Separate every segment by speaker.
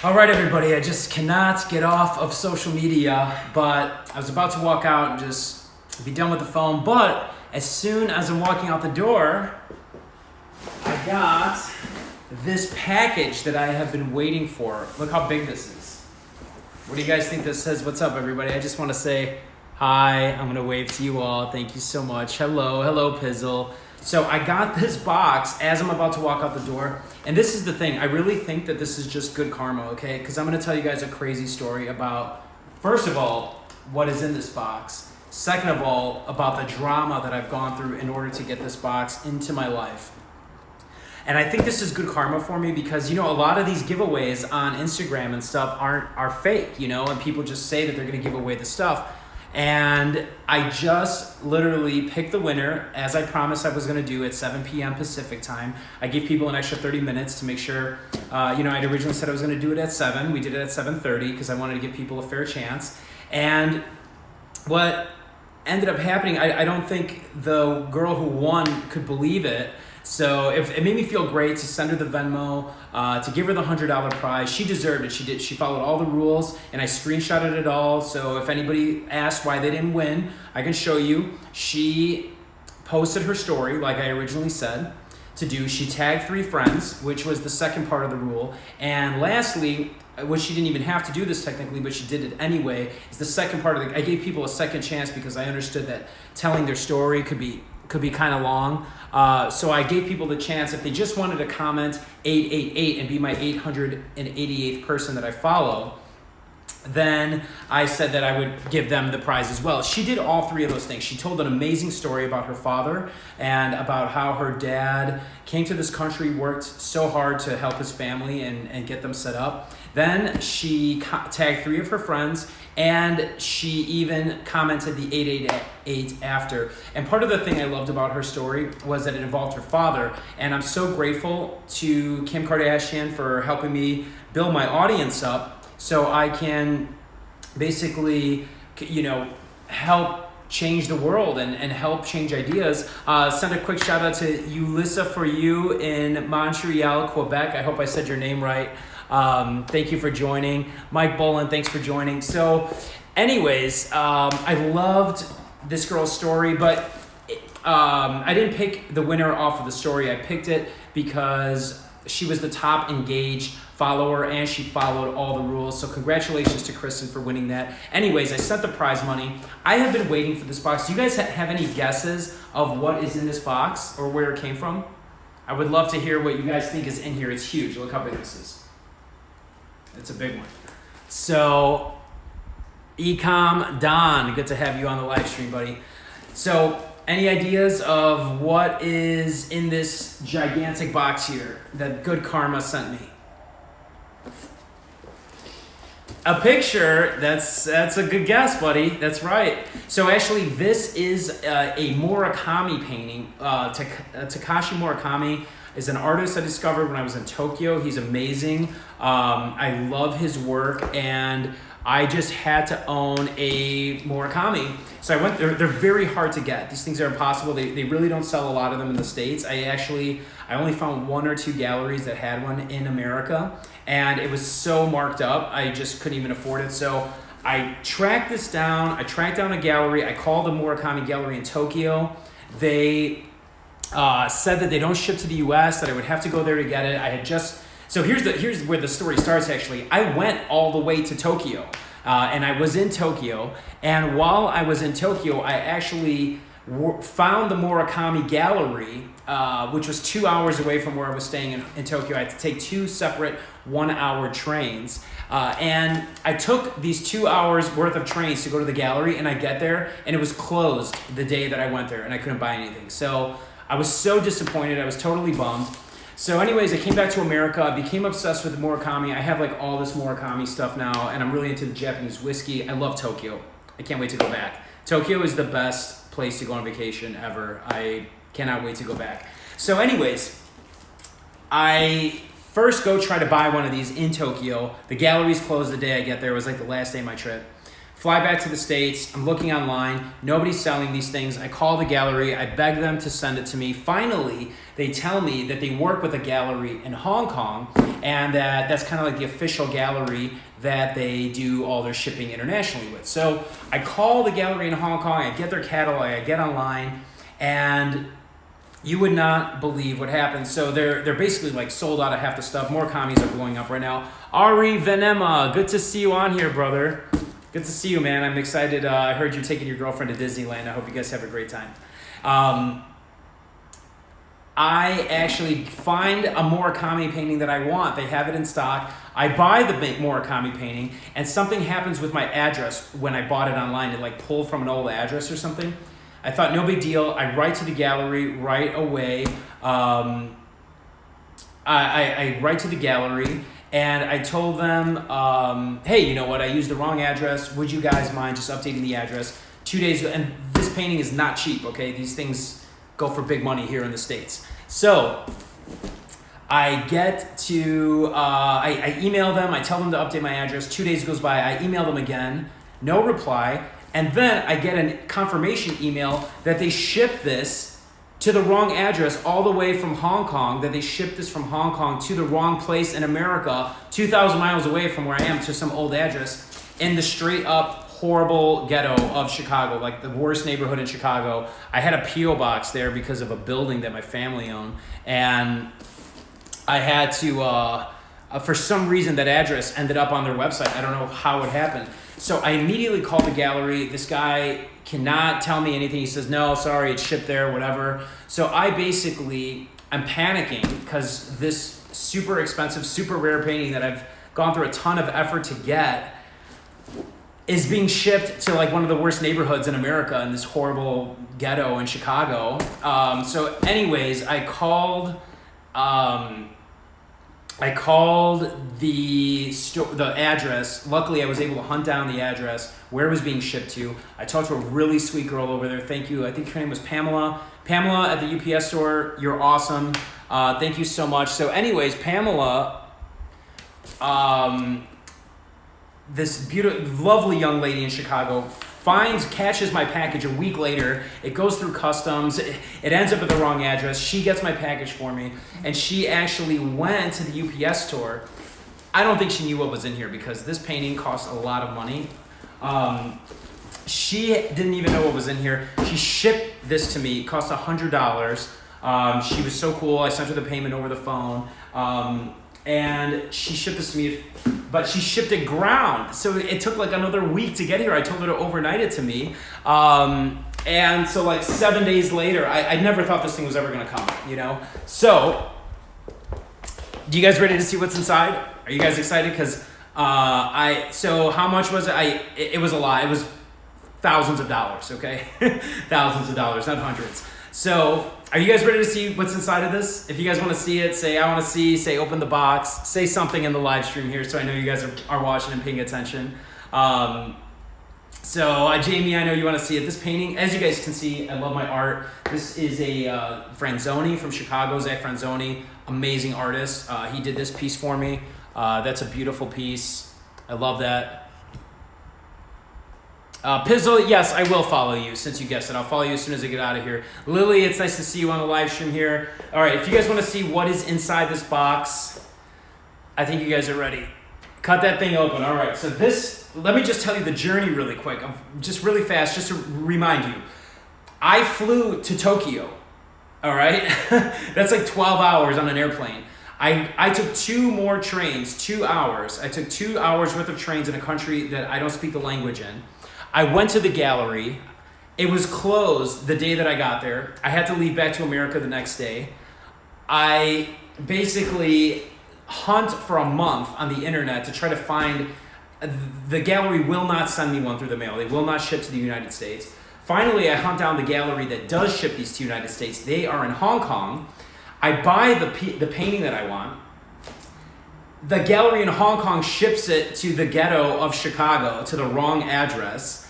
Speaker 1: All right, everybody, I just cannot get off of social media, but I was about to walk out and just be done with the phone, but as soon as I'm walking out the door, I got this package that I have been waiting for. Look how big this is. What do you guys think this says? What's up, everybody? I just want to say hi. I'm going to wave to you all. Thank you so much. Hello, Pizzle. So I got this box as I'm about to walk out the door. And this is the thing. I really think that this is just good karma, okay? Because I'm going to tell you guys a crazy story about, first of all, what is in this box. Second of all, about the drama that I've gone through in order to get this box into my life. And I think this is good karma for me because, a lot of these giveaways on Instagram and stuff are fake, and people just say that they're going to give away the stuff. And I just literally picked the winner as I promised I was going to do at 7 p.m. Pacific time. I gave people an extra 30 minutes to make sure, I'd originally said I was going to do it at 7. We did it at 7:30 because I wanted to give people a fair chance. And what ended up happening, I don't think the girl who won could believe it. So it made me feel great to send her the Venmo, to give her the $100 prize. She deserved it. She did. She followed all the rules, and I screenshotted it all. So if anybody asks why they didn't win, I can show you. She posted her story like I originally said to do. She tagged 3 friends, which was the second part of the rule. And lastly, which she didn't even have to do this technically, but she did it anyway, is the second part of I gave people a second chance because I understood that telling their story could be kind of long. So I gave people the chance, if they just wanted to comment 888 and be my 888th person that I follow, then I said that I would give them the prize as well. She did all 3 of those things. She told an amazing story about her father and about how her dad came to this country, worked so hard to help his family and get them set up. Then she tagged 3 of her friends, and she even commented the 888 after. And part of the thing I loved about her story was that it involved her father. And I'm so grateful to Kim Kardashian for helping me build my audience up so I can basically, help change the world and help change ideas. Send a quick shout out to Ulissa for you in Montreal, Quebec. I hope I said your name right. Thank you for joining. Mike Bolin, thanks for joining. So anyways, I loved this girl's story, but I didn't pick the winner off of the story. I picked it because she was the top engaged follower and she followed all the rules. So congratulations to Kristen for winning that. Anyways, I sent the prize money. I have been waiting for this box. Do you guys have any guesses of what is in this box or where it came from? I would love to hear what you guys think is in here. It's huge. Look how big this is. It's a big one. So, Ecom Don, good to have you on the live stream, buddy. So, any ideas of what is in this gigantic box here that Good Karma sent me? A picture. That's a good guess, buddy. That's right. So actually, this is a Murakami painting. Takashi Murakami is an artist I discovered when I was in Tokyo. He's amazing. I love his work, and I just had to own a Murakami. So I went there. They're very hard to get. These things are impossible. They really don't sell a lot of them in the States. I only found 1 or 2 galleries that had one in America, and it was so marked up, I just couldn't even afford it. So I tracked this down. I tracked down a gallery. I called the Murakami gallery in Tokyo. They said that they don't ship to the U.S., that I would have to go there to get it. So here's where the story starts, actually. I went all the way to Tokyo, and I was in Tokyo, and while I was in Tokyo, I actually found the Murakami gallery, which was 2 hours away from where I was staying in Tokyo. I had to take 2 separate 1-hour trains, and I took these 2 hours worth of trains to go to the gallery, and I get there, and it was closed the day that I went there, and I couldn't buy anything. So I was so disappointed. I was totally bummed. So anyways, I came back to America. I became obsessed with Murakami. I have all this Murakami stuff now, and I'm really into the Japanese whiskey. I love Tokyo. I can't wait to go back. Tokyo is the best place to go on vacation ever. I cannot wait to go back. So anyways, I first go try to buy one of these in Tokyo. The gallery's closed the day I get there. It was the last day of my trip. Fly back to the States. I'm looking online. Nobody's selling these things. I call the gallery. I beg them to send it to me. Finally, they tell me that they work with a gallery in Hong Kong, and that's kind of like the official gallery that they do all their shipping internationally with. So I call the gallery in Hong Kong. I get their catalog. I get online, and you would not believe what happened. So they're basically like sold out of half the stuff. Murakamis are blowing up right now. Ari Venema, good to see you on here, brother. Good to see you, man. I'm excited. I heard you're taking your girlfriend to Disneyland. I hope you guys have a great time. I actually find a Murakami painting that I want. They have it in stock. I buy the Murakami painting, and something happens with my address when I bought it online. It like pulled from an old address or something. I thought, no big deal. I write to the gallery right away. I write to the gallery, and I told them, hey, you know what? I used the wrong address. Would you guys mind just updating the address? 2 days ago, and this painting is not cheap, okay? These things go for big money here in the States. So I get to, I email them. I tell them to update my address. 2 days goes by. I email them again. No reply. And then I get a confirmation email that they ship this to the wrong address all the way from Hong Kong, that they shipped this from Hong Kong to the wrong place in America, 2,000 miles away from where I am, to some old address in the straight up horrible ghetto of Chicago, like the worst neighborhood in Chicago. I had a P.O. box there because of a building that my family owned, and I had to, for some reason, that address ended up on their website. I don't know how it happened. So I immediately called the gallery. This guy cannot tell me anything. He says, no, sorry, it's shipped there, whatever. So I'm panicking because this super expensive, super rare painting that I've gone through a ton of effort to get is being shipped to like one of the worst neighborhoods in America, in this horrible ghetto in Chicago. So anyways, I called the address. Luckily, I was able to hunt down the address where it was being shipped to. I talked to a really sweet girl over there. Thank you. I think her name was Pamela. Pamela at the UPS store, you're awesome. Thank you so much. So anyways, Pamela, this beautiful, lovely young lady in Chicago, catches my package a week later. It goes through customs. It ends up at the wrong address. She gets my package for me, and she actually went to the UPS store. I don't think she knew what was in here because this painting cost a lot of money. She didn't even know what was in here. She shipped this to me. It cost $100. She was so cool. I sent her the payment over the phone. And she shipped this to me, but she shipped it ground. So it took like another week to get here. I told her to overnight it to me. And so like 7 days later, I never thought this thing was ever gonna come, you know? So, do you guys ready to see what's inside? Are you guys excited? Because so how much was it? It was a lot. It was thousands of dollars, okay? Thousands of dollars, not hundreds. So, are you guys ready to see what's inside of this? If you guys want to see it, say, I want to see, say, open the box, say something in the live stream here so I know you guys are watching and paying attention. Jamie, I know you want to see it. This painting, as you guys can see, I love my art. This is a Franzoni from Chicago, Zach Franzoni, amazing artist. He did this piece for me. That's a beautiful piece. I love that. Pizzle, yes, I will follow you since you guessed it. I'll follow you as soon as I get out of here. Lily, it's nice to see you on the live stream here. All right, if you guys want to see what is inside this box, I think you guys are ready. Cut that thing open. All right, so let me just tell you the journey really quick. Just really fast, just to remind you. I flew to Tokyo, all right? That's like 12 hours on an airplane. I took 2 more trains, 2 hours. I took 2 hours worth of trains in a country that I don't speak the language in. I went to the gallery. It was closed the day that I got there. I had to leave back to America the next day. I basically hunt for a month on the internet to try to find, the gallery will not send me one through the mail. They will not ship to the United States. Finally, I hunt down the gallery that does ship these to the United States. They are in Hong Kong. I buy the painting that I want. The gallery in Hong Kong ships it to the ghetto of Chicago, to the wrong address.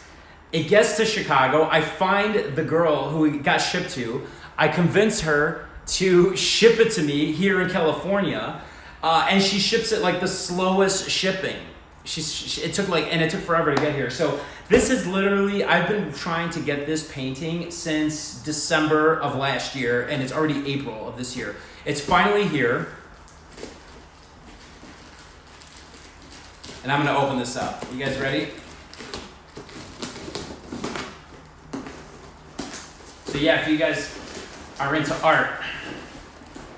Speaker 1: It gets to Chicago. I find the girl who it got shipped to. I convince her to ship it to me here in California. And she ships it like the slowest shipping. it took forever to get here. So this is literally, I've been trying to get this painting since December of last year, and it's already April of this year. It's finally here. And I'm gonna open this up. You guys ready? So yeah, if you guys are into art,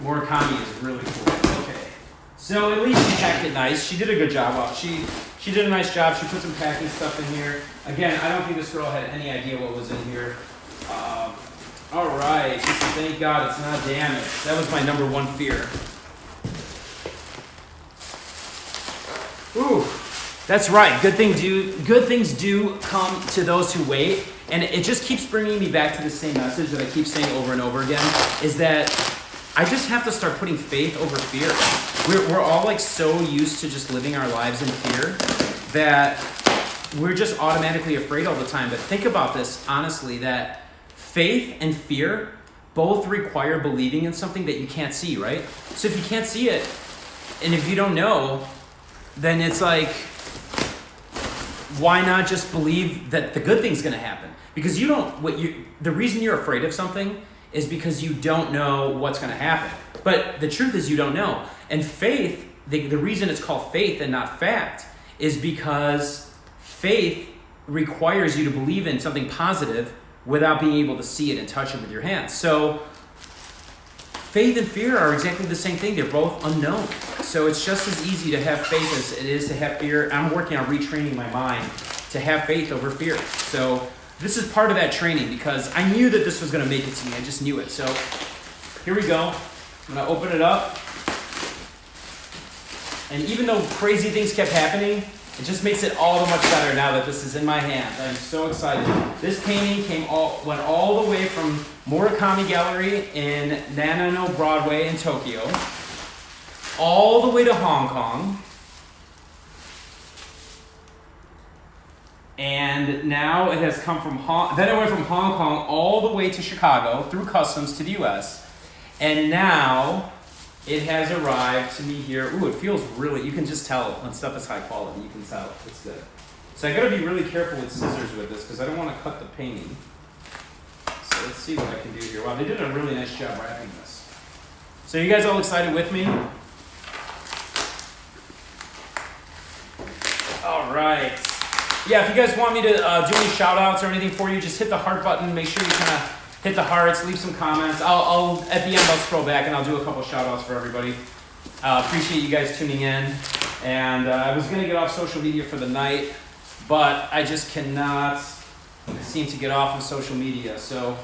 Speaker 1: Murakami is really cool. Okay. So at least she packed it nice. She did a good job. Well, she did a nice job. She put some packing stuff in here. Again, I don't think this girl had any idea what was in here. All right. Thank God it's not damaged. That was my number one fear. Ooh, that's right. Good things do come to those who wait. And it just keeps bringing me back to the same message that I keep saying over and over again, is that I just have to start putting faith over fear. We're all like so used to just living our lives in fear that we're just automatically afraid all the time. But think about this honestly, that faith and fear both require believing in something that you can't see, right? So if you can't see it, and if you don't know, then it's like, why not just believe that the good thing's gonna happen? Because the reason you're afraid of something is because you don't know what's gonna happen. But the truth is you don't know. And faith, the reason it's called faith and not fact is because faith requires you to believe in something positive without being able to see it and touch it with your hands. So faith and fear are exactly the same thing. They're both unknown. So it's just as easy to have faith as it is to have fear. I'm working on retraining my mind to have faith over fear. So this is part of that training because I knew that this was going to make it to me. I just knew it. So here we go. I'm going to open it up. And even though crazy things kept happening, it just makes it all the much better now that this is in my hands. I'm so excited. This painting went all the way from Murakami Gallery in Nanano Broadway in Tokyo, all the way to Hong Kong. And now it has come from then it went from Hong Kong all the way to Chicago through customs to the US. And now it has arrived to me here. Ooh, it feels really, you can just tell when stuff is high quality. You can tell it's good. So I gotta be really careful with scissors with this because I don't want to cut the painting. So let's see what I can do here. Wow, they did a really nice job wrapping this. So you guys all excited with me? All right. Yeah, if you guys want me to do any shout outs or anything for you, just hit the heart button. Make sure you kind of hit the hearts, leave some comments. I'll at the end, I'll scroll back and I'll do a couple shout outs for everybody. Appreciate you guys tuning in. And I was going to get off social media for the night, but I just cannot seem to get off of social media. So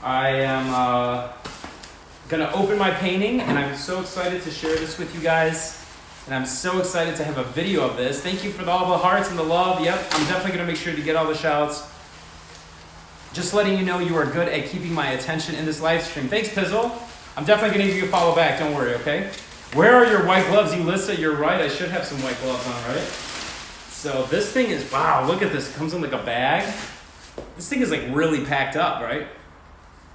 Speaker 1: I am going to open my painting, and I'm so excited to share this with you guys. And I'm so excited to have a video of this. Thank you for all the hearts and the love. Yep, I'm definitely going to make sure to get all the shouts. Just letting you know you are good at keeping my attention in this live stream. Thanks, Pizzle. I'm definitely going to give you a follow back. Don't worry, okay? Where are your white gloves, Elissa? You're right. I should have some white gloves on, right? So this thing is, wow, look at this. It comes in like a bag. This thing is like really packed up, right?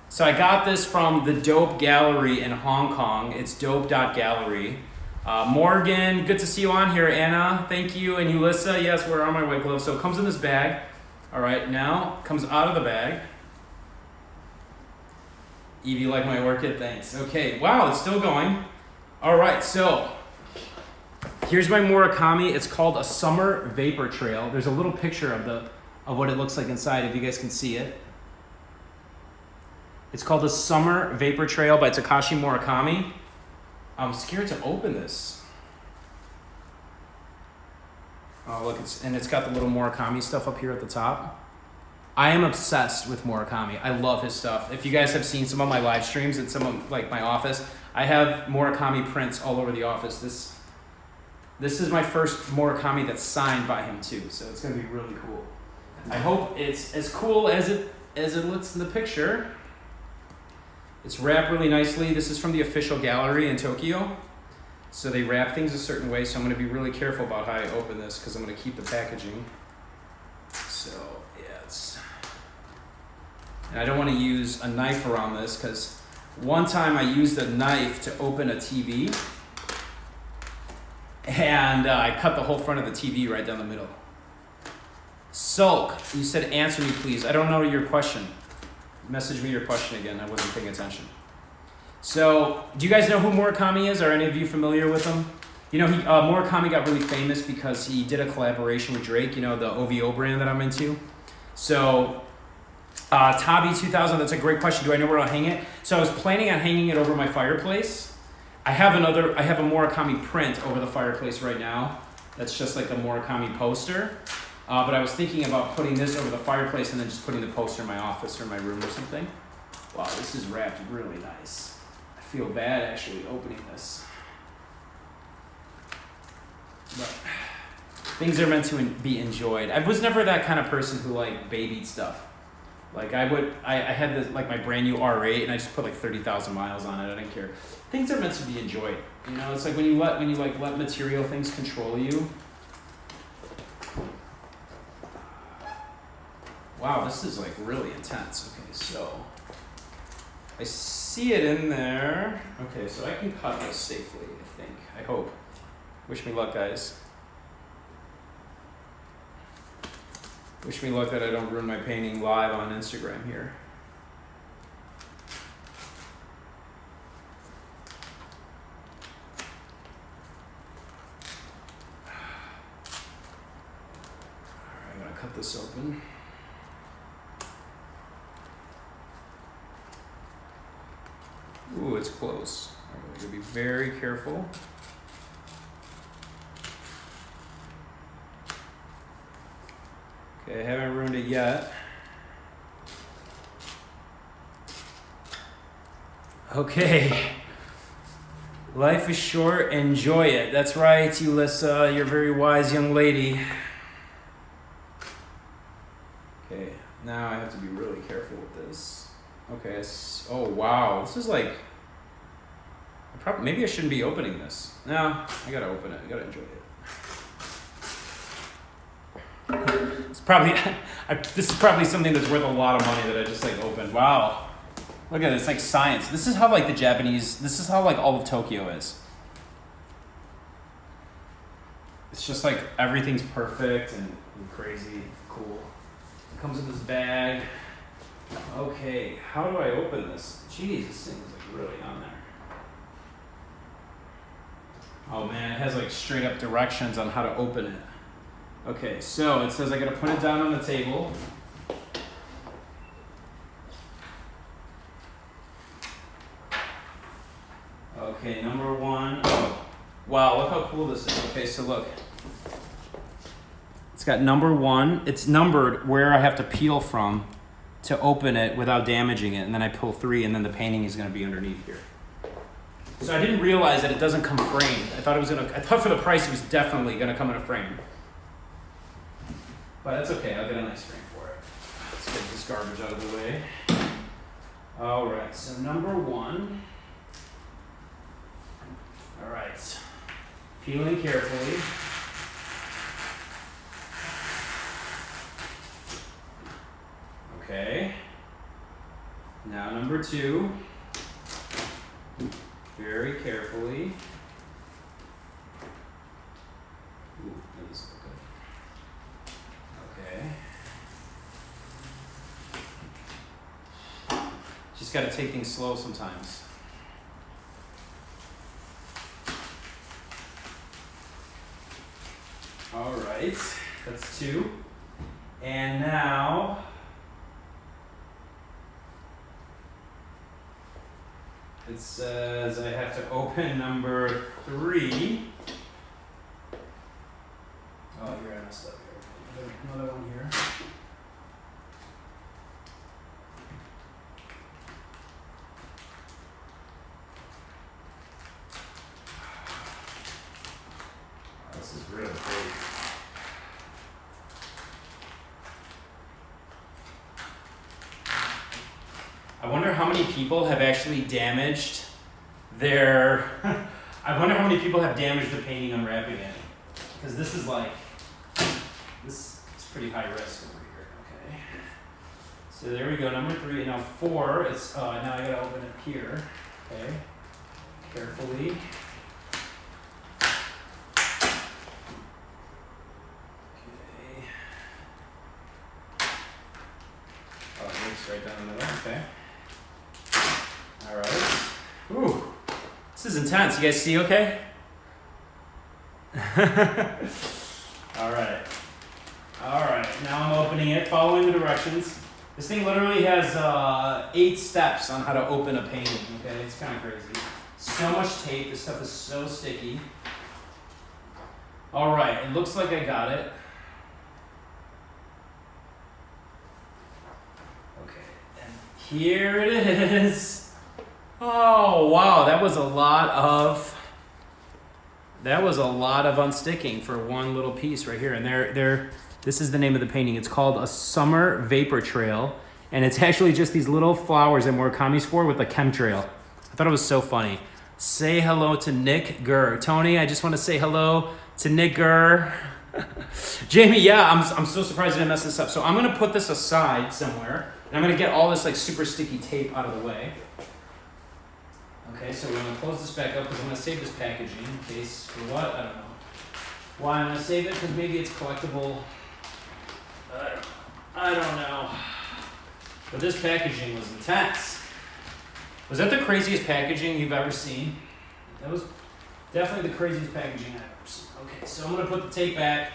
Speaker 1: So I got this from the Dope Gallery in Hong Kong. It's dope.gallery. Morgan, good to see you on here. Anna, thank you. And Ulissa, yes, where are my white gloves? So it comes in this bag. All right, now comes out of the bag. Evie, like my orchid? Thanks. Okay, wow, it's still going. All right, so here's my Murakami. It's called a Summer Vapor Trail. There's a little picture of what it looks like inside, if you guys can see it. It's called the Summer Vapor Trail by Takashi Murakami. I'm scared to open this. Oh, look, it's got the little Murakami stuff up here at the top. I am obsessed with Murakami. I love his stuff. If you guys have seen some of my live streams in some of like my office, I have Murakami prints all over the office. This is my first Murakami that's signed by him too, so it's gonna be really cool. I hope it's as cool as it looks in the picture. It's wrapped really nicely. This is from the official gallery in Tokyo. So they wrap things a certain way, so I'm going to be really careful about how I open this because I'm going to keep the packaging. So, yeah, and I don't want to use a knife around this because one time I used a knife to open a TV And I cut the whole front of the TV right down the middle. Sulk, you said answer me please. I don't know your question. Message me your question again. I wasn't paying attention. So, do you guys know who Murakami is? Are any of you familiar with him? You know, Murakami got really famous because he did a collaboration with Drake, you know, the OVO brand that I'm into. So, Tabi 2000, that's a great question. Do I know where I'll hang it? So I was planning on hanging it over my fireplace. I have a Murakami print over the fireplace right now. That's just like a Murakami poster. But I was thinking about putting this over the fireplace and then just putting the poster in my office or my room or something. Wow, this is wrapped really nice. I feel bad actually opening this. But things are meant to be enjoyed. I was never that kind of person who like babied stuff. Like I had this like my brand new R8 and I just put like 30,000 miles on it. I didn't care. Things are meant to be enjoyed. You know, it's like when you let material things control you. Wow, this is like really intense. Okay, so I see it in there. Okay, so I can cut this safely, I think. I hope. Wish me luck, guys. Wish me luck that I don't ruin my painting live on Instagram here. Alright, I'm gonna cut this open. Ooh, it's close. I'm gonna be very careful. Okay, I haven't ruined it yet. Okay. Life is short, enjoy it. That's right, Ulissa, you're a very wise young lady. Okay, now I have to be really careful with this. Okay, oh wow, this is like, maybe I shouldn't be opening this. No, I gotta open it, I gotta enjoy it. It's probably, this is probably something that's worth a lot of money that I just like opened. Wow, look at it, it's like science. This is how like the Japanese, this is how like all of Tokyo is. It's just like everything's perfect and crazy, cool. It comes in this bag. Okay, how do I open this? Jeez, this thing is like really on there. Oh man, it has like straight up directions on how to open it. Okay, so it says I gotta put it down on the table. Okay, number one. Oh, wow, look how cool this is. Okay, so look. It's got number one. It's numbered where I have to peel from to open it without damaging it, and then I pull 3, and then the painting is going to be underneath here. So I didn't realize that it doesn't come framed. I thought for the price it was definitely going to come in a frame. But that's okay, I'll get a nice frame for it. Let's get this garbage out of the way. All right, so number 1. All right, peeling carefully. Okay, now number 2, very carefully. Ooh, that doesn't look good. Okay. Just got to take things slow sometimes. All right, that's 2. And now, it says I have to open number 3. Oh, here I messed up here. Another one here. Oh, this is really great. I wonder how many people have actually damaged their, I wonder how many people have damaged the painting unwrapping it. Because this is like, this is pretty high risk over here, okay. So there we go, number 3. Now 4, it's, now I gotta open it here, okay. Carefully. Okay. All right. Ooh, this is intense. You guys see okay? All right. All right, now I'm opening it, following the directions. This thing literally has 8 steps on how to open a painting, okay? It's kind of crazy. So much tape, this stuff is so sticky. All right, it looks like I got it. Okay, and here it is. Oh, wow, that was a lot of unsticking for one little piece right here. And this is the name of the painting. It's called A Summer Vapor Trail. And it's actually just these little flowers that Murakami's for with a chemtrail. I thought it was so funny. Say hello to Nick Gurr. Tony, I just want to say hello to Nick Gurr. Jamie, yeah, I'm so surprised I didn't mess this up. So I'm going to put this aside somewhere. And I'm going to get all this like super sticky tape out of the way. Okay, so we're going to close this back up because I'm going to save this packaging in case for what? I don't know. Why I'm going to save it? Because maybe it's collectible. I don't know. But this packaging was intense. Was that the craziest packaging you've ever seen? That was definitely the craziest packaging I've ever seen. Okay, so I'm going to put the tape back.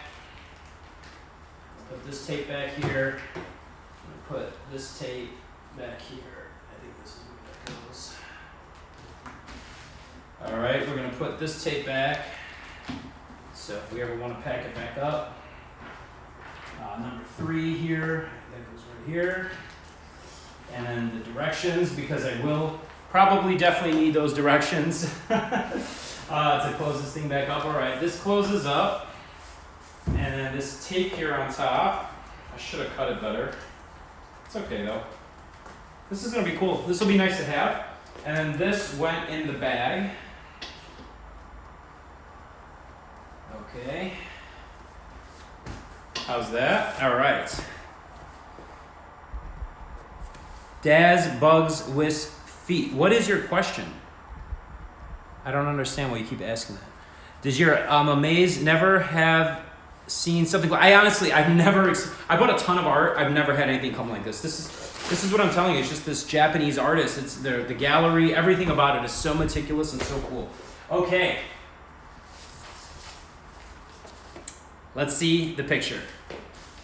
Speaker 1: Put this tape back here. I'm going to put this tape back here. I think this is where that goes. All right, we're going to put this tape back. So if we ever want to pack it back up. Number 3 here, that goes right here. And then the directions, because I will probably definitely need those directions to close this thing back up. All right, this closes up. And then this tape here on top, I should have cut it better. It's okay though. This is gonna be cool. This will be nice to have. And then this went in the bag. Okay. How's that? All right. Daz bugs with feet. What is your question? I don't understand why you keep asking that. Does your Amaze never have seen something? I bought a ton of art. I've never had anything come like this. This is what I'm telling you. It's just this Japanese artist. It's the gallery. Everything about it is so meticulous and so cool. Okay. Let's see the picture.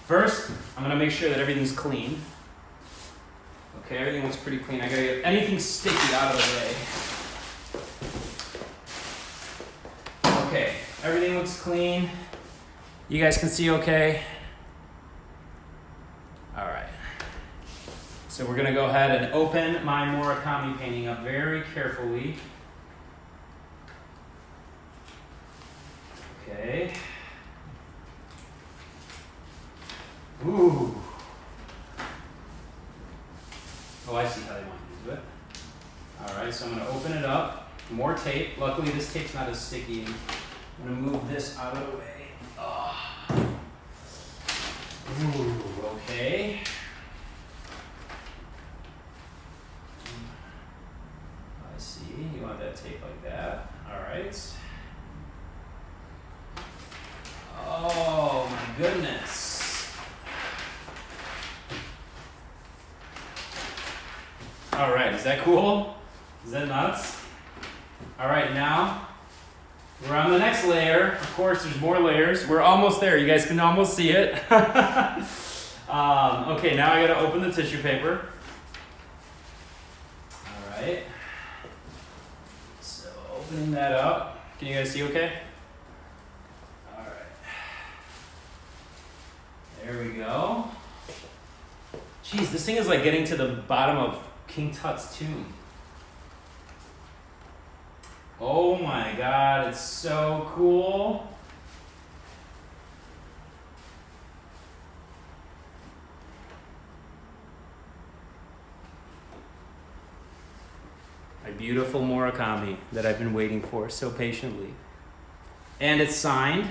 Speaker 1: First, I'm gonna make sure that everything's clean. Okay, everything looks pretty clean. I gotta get anything sticky out of the way. Okay, everything looks clean. You guys can see okay? All right. So we're gonna go ahead and open my Murakami painting up very carefully. Okay. Ooh. Oh, I see how they want to do it. All right, so I'm going to open it up. More tape. Luckily, this tape's not as sticky. I'm going to move this out of the way. Oh. Ooh, okay. I see. You want that tape like that. All right. Oh, my goodness. All right, is that cool? Is that nuts? All right, now we're on the next layer. Of course, there's more layers. We're almost there. You guys can almost see it. Okay, now I gotta open the tissue paper. All right. So opening that up. Can you guys see okay? All right. There we go. Jeez, this thing is like getting to the bottom of King Tut's tomb. Oh my God, it's so cool. My beautiful Murakami that I've been waiting for so patiently. And it's signed.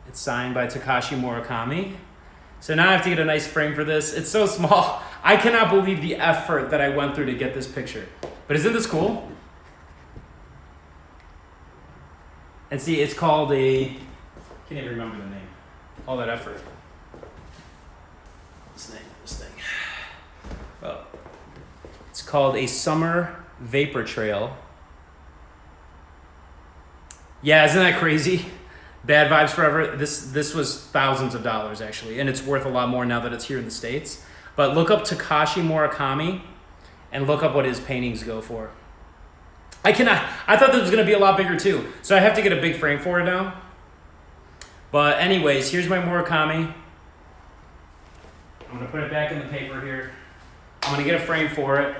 Speaker 1: It's signed by Takashi Murakami. So now I have to get a nice frame for this. It's so small. I cannot believe the effort that I went through to get this picture. But isn't this cool? And see, it's called a, can't even remember the name. All that effort. This thing. It's called A Summer Vapor Trail. Yeah, isn't that crazy? Bad vibes forever. This was thousands of dollars actually, and it's worth a lot more now that it's here in the States. But look up Takashi Murakami and look up what his paintings go for. I thought this was gonna be a lot bigger too, so I have to get a big frame for it now. But anyways, here's my Murakami. I'm gonna put it back in the paper here. I'm gonna get a frame for it.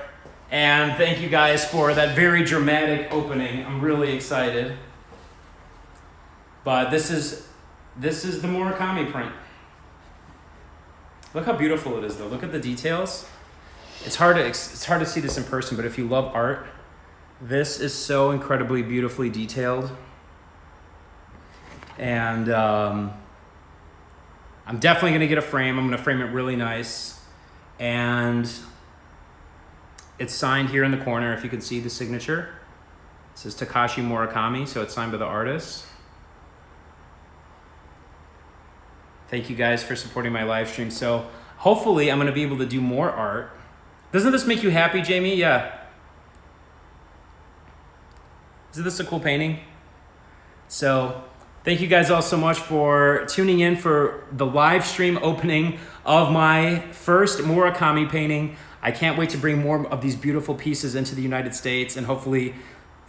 Speaker 1: And thank you guys for that very dramatic opening. I'm really excited. But this is the Murakami print. Look how beautiful it is though. Look at the details. It's hard to see this in person, but if you love art, this is so incredibly beautifully detailed. And I'm definitely gonna get a frame. I'm gonna frame it really nice. And it's signed here in the corner, if you can see the signature. It says Takashi Murakami, so it's signed by the artist. Thank you guys for supporting my live stream. So hopefully I'm gonna be able to do more art. Doesn't this make you happy, Jamie? Yeah. Isn't this a cool painting? So thank you guys all so much for tuning in for the live stream opening of my first Murakami painting. I can't wait to bring more of these beautiful pieces into the United States and hopefully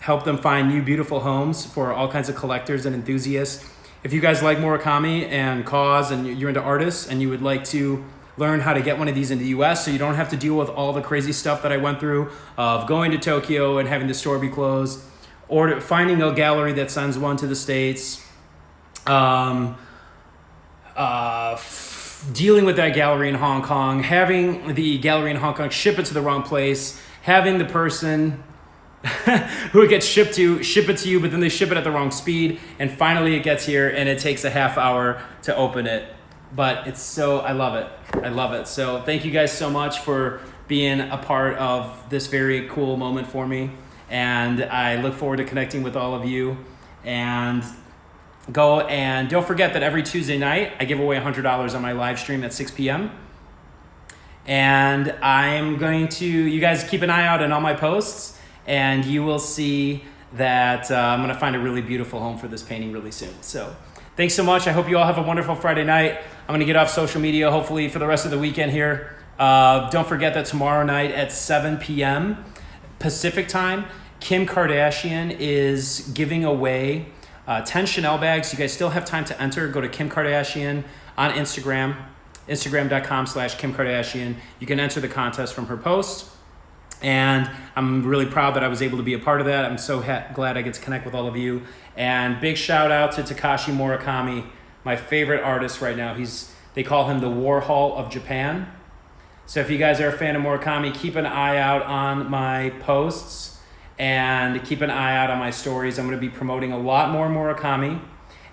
Speaker 1: help them find new beautiful homes for all kinds of collectors and enthusiasts. If you guys like Murakami and KAWS and you're into artists and you would like to learn how to get one of these in the US so you don't have to deal with all the crazy stuff that I went through of going to Tokyo and having the store be closed, or finding a gallery that sends one to the States, dealing with that gallery in Hong Kong, having the gallery in Hong Kong ship it to the wrong place, having the person who it gets shipped to ship it to you, but then they ship it at the wrong speed, and finally it gets here and it takes a half hour to open it. But it's so, I love it. I love it. So thank you guys so much for being a part of this very cool moment for me. And I look forward to connecting with all of you. And go and don't forget that every Tuesday night I give away $100 on my live stream at 6 p.m. And I'm going to, you guys keep an eye out on all my posts and you will see that I'm going to find a really beautiful home for this painting really soon. So thanks so much. I hope you all have a wonderful Friday night. I'm going to get off social media hopefully for the rest of the weekend here. Don't forget that tomorrow night at 7 p.m. Pacific time, Kim Kardashian is giving away 10 Chanel bags. You guys still have time to enter. Go to Kim Kardashian on Instagram, instagram.com/Kim Kardashian. You can enter the contest from her post. And I'm really proud that I was able to be a part of that. I'm so glad I get to connect with all of you. And big shout out to Takashi Murakami, my favorite artist right now. They call him the Warhol of Japan. So if you guys are a fan of Murakami, keep an eye out on my posts and keep an eye out on my stories. I'm going to be promoting a lot more Murakami,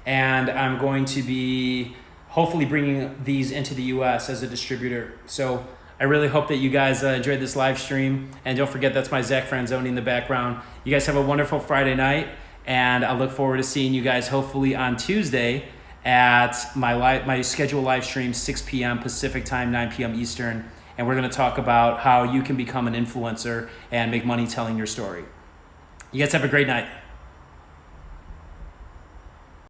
Speaker 1: and I'm going to be hopefully bringing these into the US as a distributor. So I really hope that you guys enjoyed this live stream. And don't forget, that's my Zach Franzoni in the background. You guys have a wonderful Friday night, and I look forward to seeing you guys hopefully on Tuesday at my scheduled live stream, 6 p.m. Pacific time, 9 p.m. Eastern. And we're going to talk about how you can become an influencer and make money telling your story. You guys have a great night.